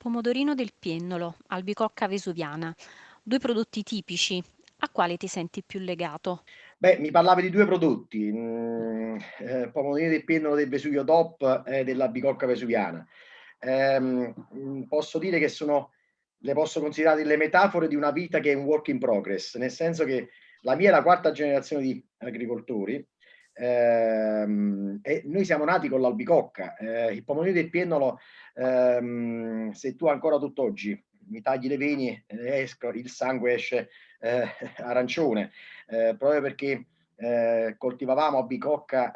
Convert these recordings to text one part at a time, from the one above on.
Pomodorino del Piennolo, albicocca vesuviana, due prodotti tipici. A quale ti senti più legato? Beh, mi parlavi di 2 prodotti, pomodorini del Piennolo del Vesuvio DOP e della bicocca vesuviana. Posso dire che sono le posso considerare delle metafore di una vita che è un work in progress, nel senso che la mia è la quarta generazione di agricoltori, e noi siamo nati con l'albicocca. Il pomodorino del Piennolo, se tu ancora tutt'oggi mi tagli le veni, il sangue esce, ehm, arancione, proprio perché, coltivavamo albicocca,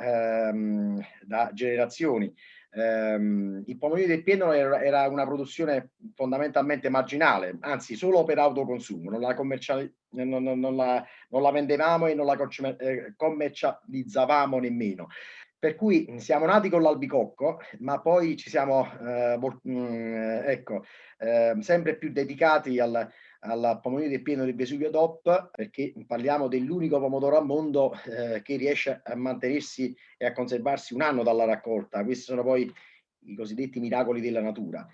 da generazioni. Il pomodorino del Piennolo era una produzione fondamentalmente marginale, anzi solo per autoconsumo, non la commerciali non la vendevamo e non la commercializzavamo nemmeno. Per cui, siamo nati con l'albicocco, ma poi ci siamo, ecco, sempre più dedicati al pomodoro del Pieno del Vesuvio DOP, perché parliamo dell'unico pomodoro al mondo, che riesce a mantenersi e a conservarsi 1 anno dalla raccolta. Questi sono poi i cosiddetti miracoli della natura.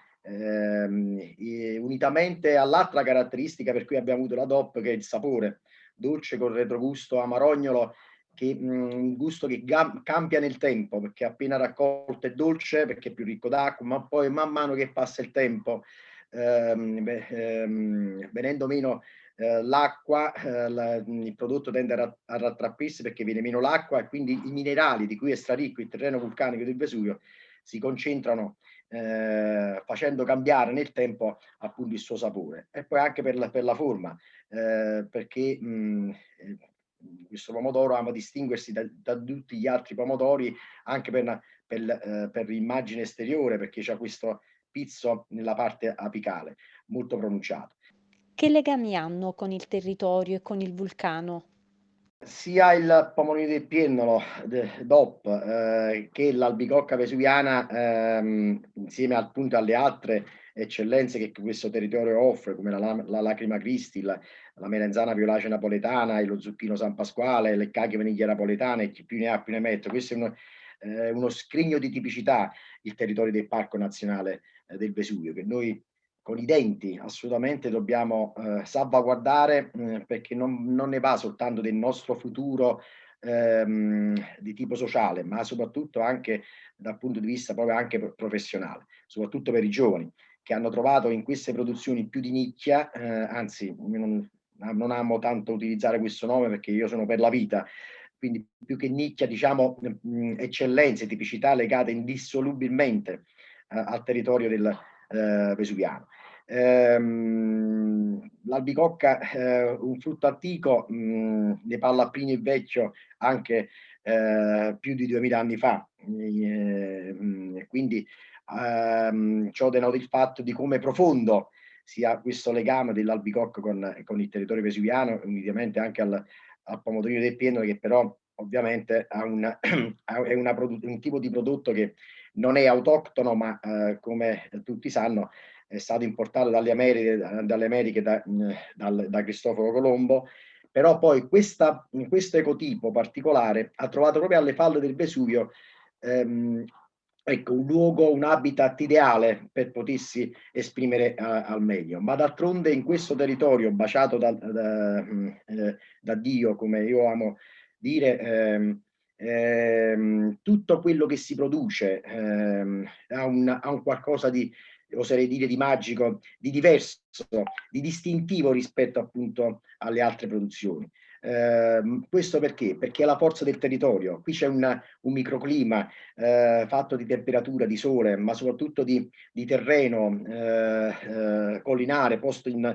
Unitamente all'altra caratteristica per cui abbiamo avuto la DOP, che è il sapore, dolce col retrogusto amarognolo, che un gusto che cambia nel tempo, perché appena raccolto è dolce, perché è più ricco d'acqua, ma poi man mano che passa il tempo, venendo meno, l'acqua, il prodotto tende a rattrappirsi perché viene meno l'acqua e quindi i minerali di cui è straricco il terreno vulcanico del Vesuvio si concentrano, facendo cambiare nel tempo appunto il suo sapore. E poi anche per la forma, perché, questo pomodoro ama distinguersi da tutti gli altri pomodori anche per l'immagine esteriore, perché c'ha questo pizzo nella parte apicale molto pronunciato. Che legami hanno con il territorio e con il vulcano? Sia il pomodorino del Piennolo DOP, che l'albicocca vesuviana, insieme appunto alle altre eccellenze che questo territorio offre, come la Lacrima Cristi, la melanzana violacea napoletana e lo zucchino San Pasquale, le cacche vaniglia napoletane e chi più ne ha più ne metta. Questo è uno scrigno di tipicità, il territorio del Parco Nazionale, del Vesuvio, che noi con i denti assolutamente dobbiamo, salvaguardare, perché non ne va soltanto del nostro futuro, di tipo sociale, ma soprattutto anche dal punto di vista proprio anche professionale, soprattutto per i giovani, che hanno trovato in queste produzioni più di nicchia, anzi io non amo tanto utilizzare questo nome perché io sono per la vita, quindi più che nicchia diciamo, eccellenze, tipicità legate indissolubilmente al territorio del, vesuviano. L'albicocca, un frutto antico, ne parla Plinio il Vecchio anche, più di 2000 anni fa. E quindi, ciò denota il fatto di come profondo sia questo legame dell'albicocca con il territorio vesuviano, unitamente anche al pomodorino del Pieno, che però ovviamente ha è un tipo di prodotto che non è autoctono, ma, come tutti sanno, è stato importato dalle Americhe da Cristoforo Colombo, però poi questo ecotipo particolare ha trovato proprio alle falle del Vesuvio, ehm, ecco, un luogo, un habitat ideale per potersi esprimere al meglio. Ma d'altronde in questo territorio baciato da Dio, come io amo dire, tutto quello che si produce, ha un qualcosa di, oserei dire, di magico, di diverso, di distintivo rispetto appunto alle altre produzioni. Questo perché? Perché è la forza del territorio. Qui c'è un microclima, fatto di temperatura, di sole, ma soprattutto di terreno, collinare, posto in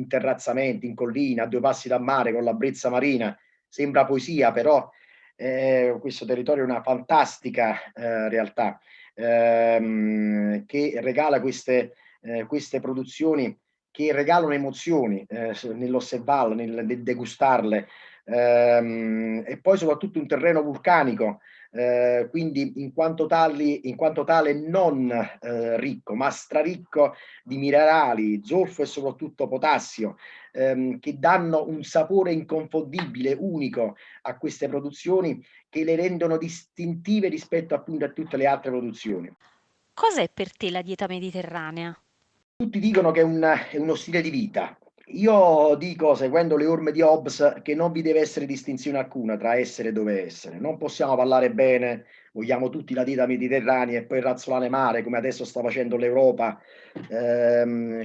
terrazzamenti, in collina, a 2 passi dal mare, con la brezza marina. Sembra poesia, però, questo territorio è una fantastica, realtà, che regala queste produzioni che regalano emozioni, nell'osservarle, nel degustarle, e poi soprattutto un terreno vulcanico, quindi in quanto tale non, ricco, ma straricco di minerali, zolfo e soprattutto potassio, che danno un sapore inconfondibile, unico a queste produzioni, che le rendono distintive rispetto appunto a tutte le altre produzioni. Cos'è per te la dieta mediterranea? Tutti dicono che è uno stile di vita. Io dico, seguendo le orme di Hobbes, che non vi deve essere distinzione alcuna tra essere e dove essere. Non possiamo parlare bene, vogliamo tutti la dieta mediterranea e poi razzolare male, come adesso sta facendo l'Europa,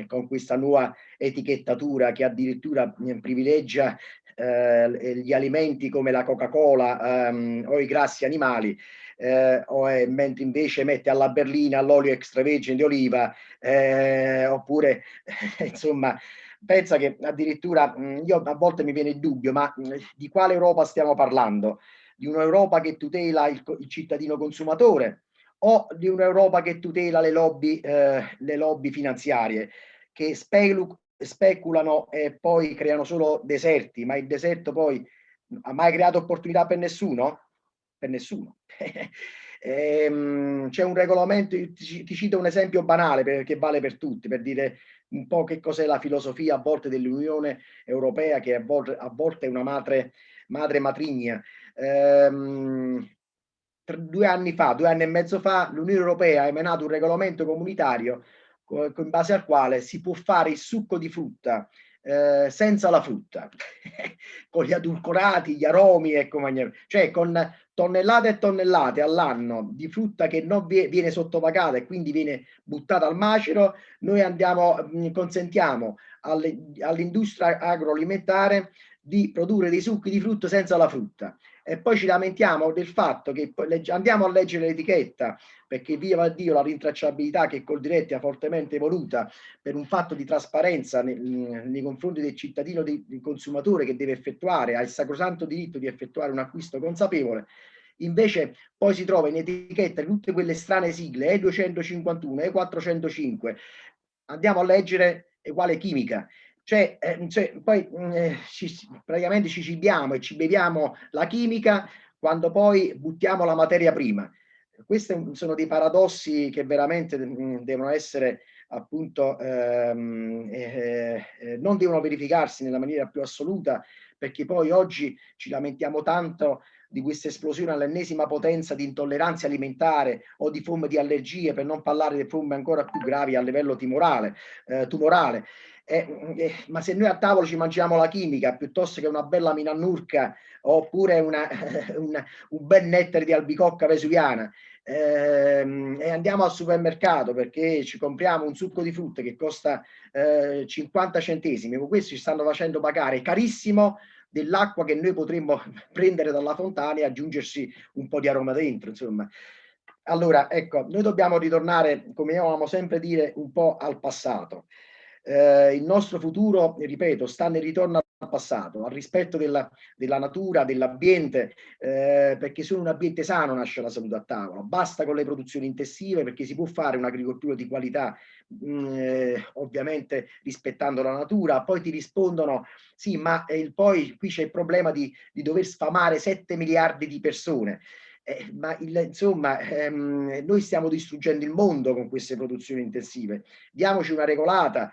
con questa nuova etichettatura che addirittura privilegia gli alimenti come la Coca-Cola, o i grassi animali, mentre invece mette alla berlina l'olio extravergine di oliva, oppure insomma, pensa che addirittura io a volte mi viene il dubbio, ma di quale Europa stiamo parlando? Di un'Europa che tutela il cittadino consumatore o di un'Europa che tutela le lobby finanziarie che speculano e poi creano solo deserti, ma il deserto poi ha mai creato opportunità per nessuno? Per nessuno. C'è un regolamento, ti cito un esempio banale che vale per tutti, per dire un po' che cos'è la filosofia a volte dell'Unione Europea, che a volte è una madre matrigna. 2 anni fa, 2 anni e mezzo fa, l'Unione Europea ha emanato un regolamento comunitario in base al quale si può fare il succo di frutta senza la frutta, con gli edulcorati, gli aromi e compagnia, cioè con tonnellate e tonnellate all'anno di frutta che non viene sottopagata e quindi viene buttata al macero, noi consentiamo all'industria agroalimentare di produrre dei succhi di frutta senza la frutta. E poi ci lamentiamo del fatto che andiamo a leggere l'etichetta, perché viva Dio la rintracciabilità che Coldiretti ha fortemente voluta per un fatto di trasparenza nei confronti del cittadino, del consumatore che deve effettuare, ha il sacrosanto diritto di effettuare un acquisto consapevole. Invece poi si trova in etichetta tutte quelle strane sigle E251, E405, andiamo a leggere uguale chimica, poi praticamente ci cibiamo e ci beviamo la chimica quando poi buttiamo la materia prima. Questi sono dei paradossi che veramente devono essere appunto non devono verificarsi nella maniera più assoluta, perché poi oggi ci lamentiamo tanto di questa esplosione all'ennesima potenza di intolleranza alimentare o di forme di allergie, per non parlare di forme ancora più gravi a livello tumorale. Ma se noi a tavola ci mangiamo la chimica piuttosto che una bella minannurca oppure un bel nettare di albicocca vesuviana, e andiamo al supermercato perché ci compriamo un succo di frutta che costa 50 centesimi, con questo ci stanno facendo pagare carissimo dell'acqua che noi potremmo prendere dalla fontana e aggiungersi un po' di aroma dentro, insomma. Allora, ecco, noi dobbiamo ritornare, come amavamo sempre dire, un po' al passato. Il nostro futuro, ripeto, sta nel ritorno al passato, al rispetto della natura, dell'ambiente, perché solo un ambiente sano nasce la salute a tavola. Basta con le produzioni intensive, perché si può fare un'agricoltura di qualità, ovviamente rispettando la natura. Poi ti rispondono, sì, ma poi qui c'è il problema di dover sfamare 7 miliardi di persone. Insomma, noi stiamo distruggendo il mondo con queste produzioni intensive. Diamoci una regolata,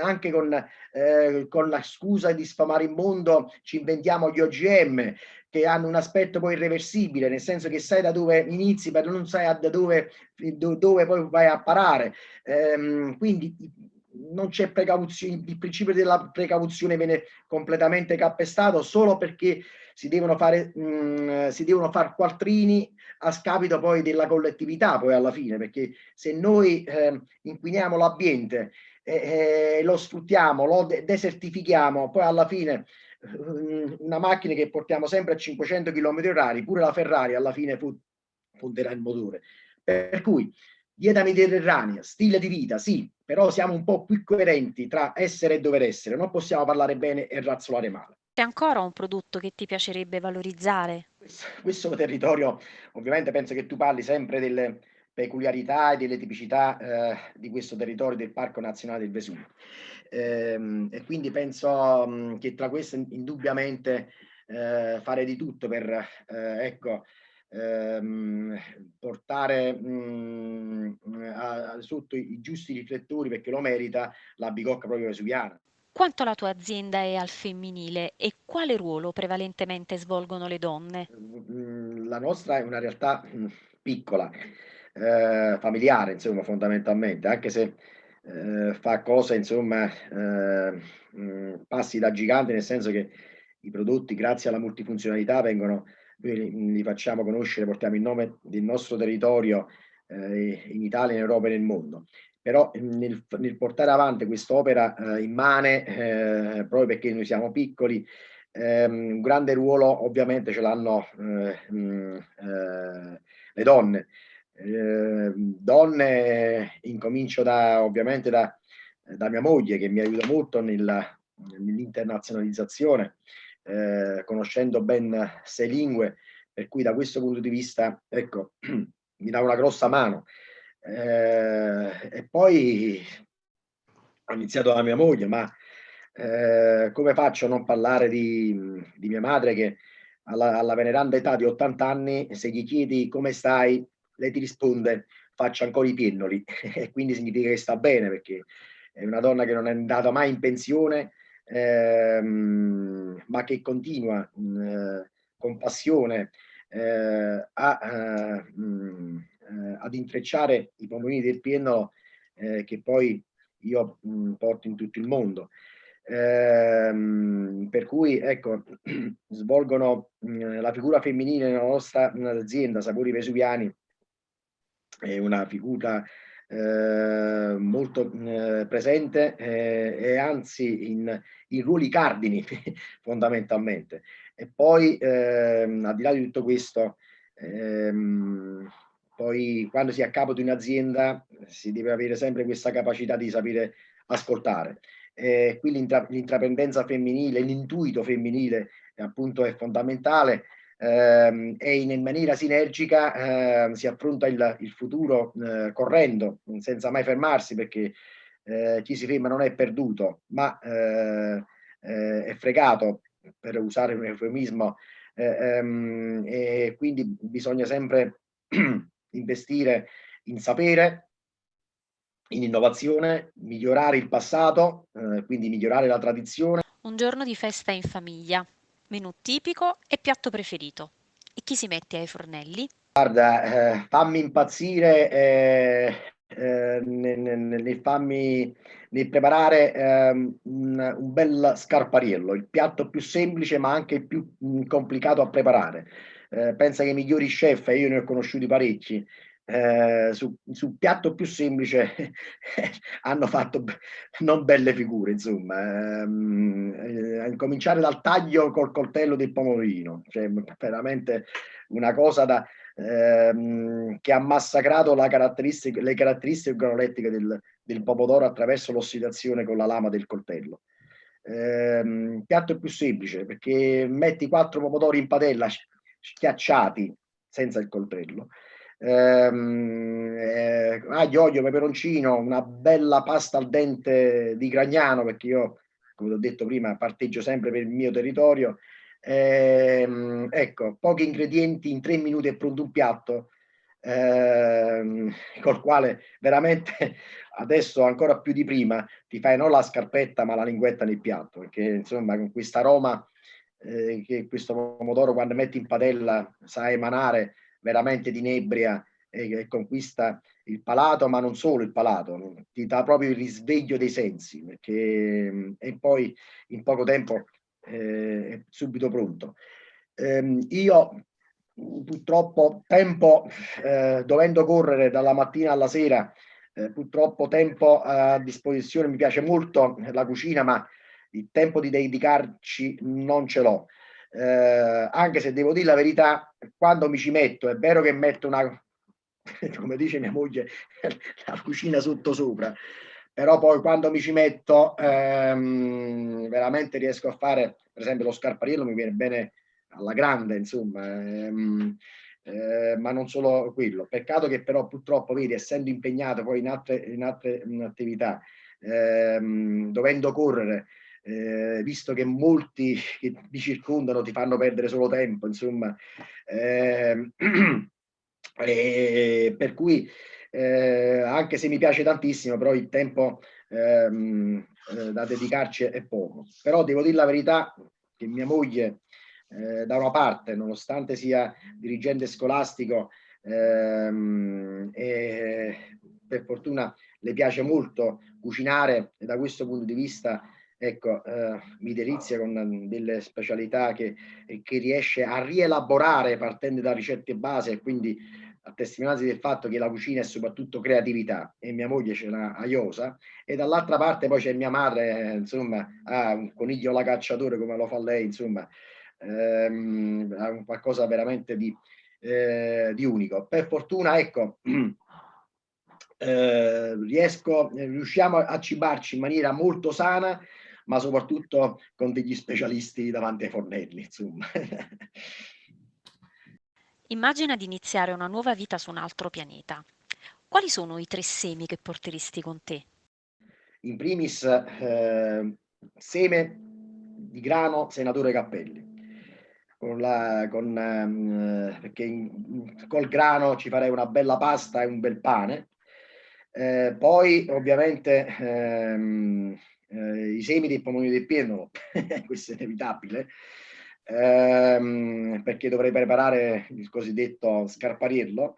anche con la scusa di sfamare il mondo, ci inventiamo gli OGM che hanno un aspetto poi irreversibile, nel senso che sai da dove inizi, ma non sai da dove poi vai a parare. Quindi non c'è precauzione, il principio della precauzione viene completamente calpestato solo perché si devono fare quattrini a scapito poi della collettività poi alla fine, perché se noi inquiniamo l'ambiente lo sfruttiamo, lo desertifichiamo, poi alla fine una macchina che portiamo sempre a 500 km/h, pure la Ferrari alla fine fonderà il motore. Per cui dieta mediterranea, stile di vita, sì, però siamo un po' più coerenti tra essere e dover essere, non possiamo parlare bene e razzolare male. C'è ancora un prodotto che ti piacerebbe valorizzare? Questo territorio, ovviamente penso che tu parli sempre delle peculiarità e delle tipicità di questo territorio del Parco Nazionale del Vesuvio. E quindi penso che tra queste indubbiamente fare di tutto per ecco, ehm, portare sotto i giusti riflettori, perché lo merita, la bicocca proprio vesuviana. Quanto la tua azienda è al femminile e quale ruolo prevalentemente svolgono le donne? La nostra è una realtà piccola, familiare, insomma, fondamentalmente, anche se fa cose, insomma, passi da gigante, nel senso che i prodotti, grazie alla multifunzionalità, vengono, noi li facciamo conoscere, portiamo il nome del nostro territorio in Italia, in Europa e nel mondo. Però nel portare avanti quest'opera immane, proprio perché noi siamo piccoli, un grande ruolo ovviamente ce l'hanno le donne. Donne, incomincio ovviamente da mia moglie, che mi aiuta molto nell'internazionalizzazione, conoscendo ben 6 lingue, per cui da questo punto di vista, ecco, mi dà una grossa mano. E poi ho iniziato da mia moglie, ma come faccio a non parlare di mia madre, che alla veneranda età di 80 anni, se gli chiedi come stai, lei ti risponde faccio ancora i piennoli e quindi significa che sta bene, perché è una donna che non è andata mai in pensione, ma che continua con passione ad intrecciare i pomodorini del piennolo, che poi io porto in tutto il mondo. Per cui ecco, svolgono la figura femminile nella nostra azienda Sapori Vesuviani, è una figura molto presente e anzi in ruoli cardini fondamentalmente. E poi al di là di tutto questo, poi quando si è a capo di un'azienda si deve avere sempre questa capacità di sapere ascoltare. Qui l'intraprendenza femminile, l'intuito femminile appunto è fondamentale, e in maniera sinergica si affronta il futuro correndo, senza mai fermarsi, perché chi si ferma non è perduto, ma è fregato, per usare un eufemismo, e quindi bisogna sempre investire in sapere, in innovazione, migliorare il passato, quindi migliorare la tradizione. Un giorno di festa in famiglia, menù tipico e piatto preferito. E chi si mette ai fornelli? Guarda, fammi impazzire nel preparare un bel scarpariello, il piatto più semplice ma anche il più complicato a preparare. Pensa che i migliori chef, e io ne ho conosciuti parecchi, sul piatto più semplice hanno fatto non belle figure, insomma. A cominciare dal taglio col coltello del pomodorino, cioè veramente una cosa che ha massacrato le caratteristiche organolettiche del pomodoro attraverso l'ossidazione con la lama del coltello. Piatto più semplice, perché metti 4 pomodori in padella schiacciati senza il coltello, aglio, olio, peperoncino, una bella pasta al dente di Gragnano, perché io, come ti ho detto prima, parteggio sempre per il mio territorio. Ecco, pochi ingredienti, in 3 minuti è pronto un piatto, col quale veramente adesso ancora più di prima ti fai non la scarpetta ma la linguetta nel piatto, perché insomma con questa aroma che questo pomodoro quando metti in padella sa emanare, veramente di inebria e conquista il palato, ma non solo il palato, ti dà proprio il risveglio dei sensi, perché e poi in poco tempo è subito pronto. Io purtroppo tempo, dovendo correre dalla mattina alla sera, purtroppo tempo a disposizione, mi piace molto la cucina, ma il tempo di dedicarci non ce l'ho. Anche se devo dire la verità, quando mi ci metto, è vero che metto una, come dice mia moglie, la cucina sotto sopra, però poi quando mi ci metto veramente riesco a fare, per esempio lo scarpariello mi viene bene alla grande, insomma, ma non solo quello. Peccato che però purtroppo, vedi, essendo impegnato poi in altre attività, dovendo correre, visto che molti che mi circondano ti fanno perdere solo tempo, insomma, per cui anche se mi piace tantissimo, però il tempo da dedicarci è poco. Però devo dire la verità che mia moglie, da una parte, nonostante sia dirigente scolastico, e per fortuna le piace molto cucinare e da questo punto di vista, ecco, mi delizia con delle specialità che riesce a rielaborare partendo da ricette base, e quindi a testimonianza del fatto che la cucina è soprattutto creatività, e mia moglie ce l'ha a iosa, e dall'altra parte poi c'è mia madre, insomma, ha un coniglio alla cacciatore come lo fa lei, insomma, ha qualcosa veramente di unico. Per fortuna, ecco, riusciamo a cibarci in maniera molto sana, ma soprattutto con degli specialisti davanti ai fornelli, insomma. Immagina di iniziare una nuova vita su un altro pianeta. Quali sono i 3 semi che porteresti con te? In primis, seme di grano senatore Cappelli, perché col grano ci farei una bella pasta e un bel pane. Poi ovviamente i semi del pomodoro del pieno, questo è inevitabile, perché dovrei preparare il cosiddetto scarpariello.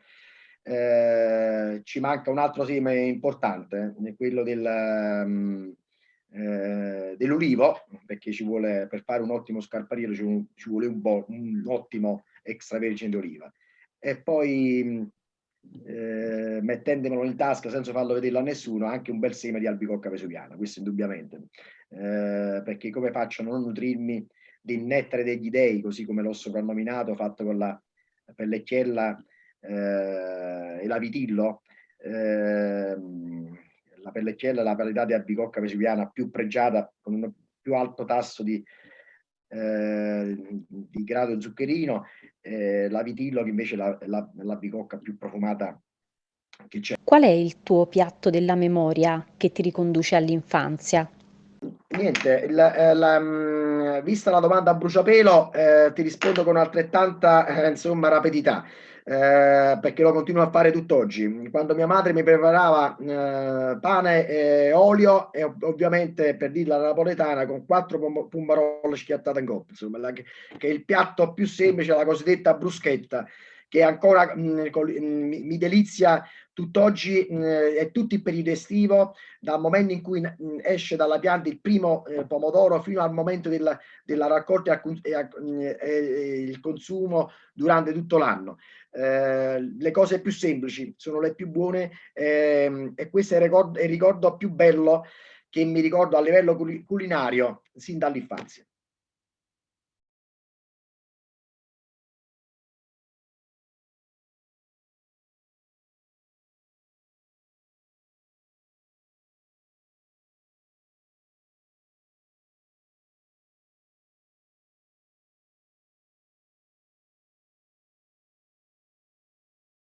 Ci manca un altro seme importante, quello dell'olivo, perché ci vuole, per fare un ottimo scarpariello ci vuole un ottimo extravergine d'oliva. E poi mettendomelo in tasca senza farlo vedere a nessuno, anche un bel seme di albicocca vesuviana, questo indubbiamente, perché come faccio a non nutrirmi del nettare degli dei, così come l'ho soprannominato, fatto con la pellecchiella e l'avitillo. La pellecchiella è la varietà di albicocca vesuviana più pregiata, con un più alto tasso di grado zuccherino, l'avitillo che invece è l'albicocca più profumata che c'è. Qual è il tuo piatto della memoria che ti riconduce all'infanzia? Niente, vista la domanda a bruciapelo, ti rispondo con altrettanta, insomma, rapidità, perché lo continuo a fare tutt'oggi. Quando mia madre mi preparava pane e olio, e ovviamente, per dirla alla napoletana, con 4 pommarole schiattate in coppa, insomma, che è il piatto più semplice, la cosiddetta bruschetta, che ancora mi delizia tutt'oggi e tutto il periodo estivo, dal momento in cui esce dalla pianta il primo pomodoro fino al momento della raccolta e il consumo durante tutto l'anno. Le cose più semplici sono le più buone, e questo è il ricordo più bello che mi ricordo a livello culinario sin dall'infanzia.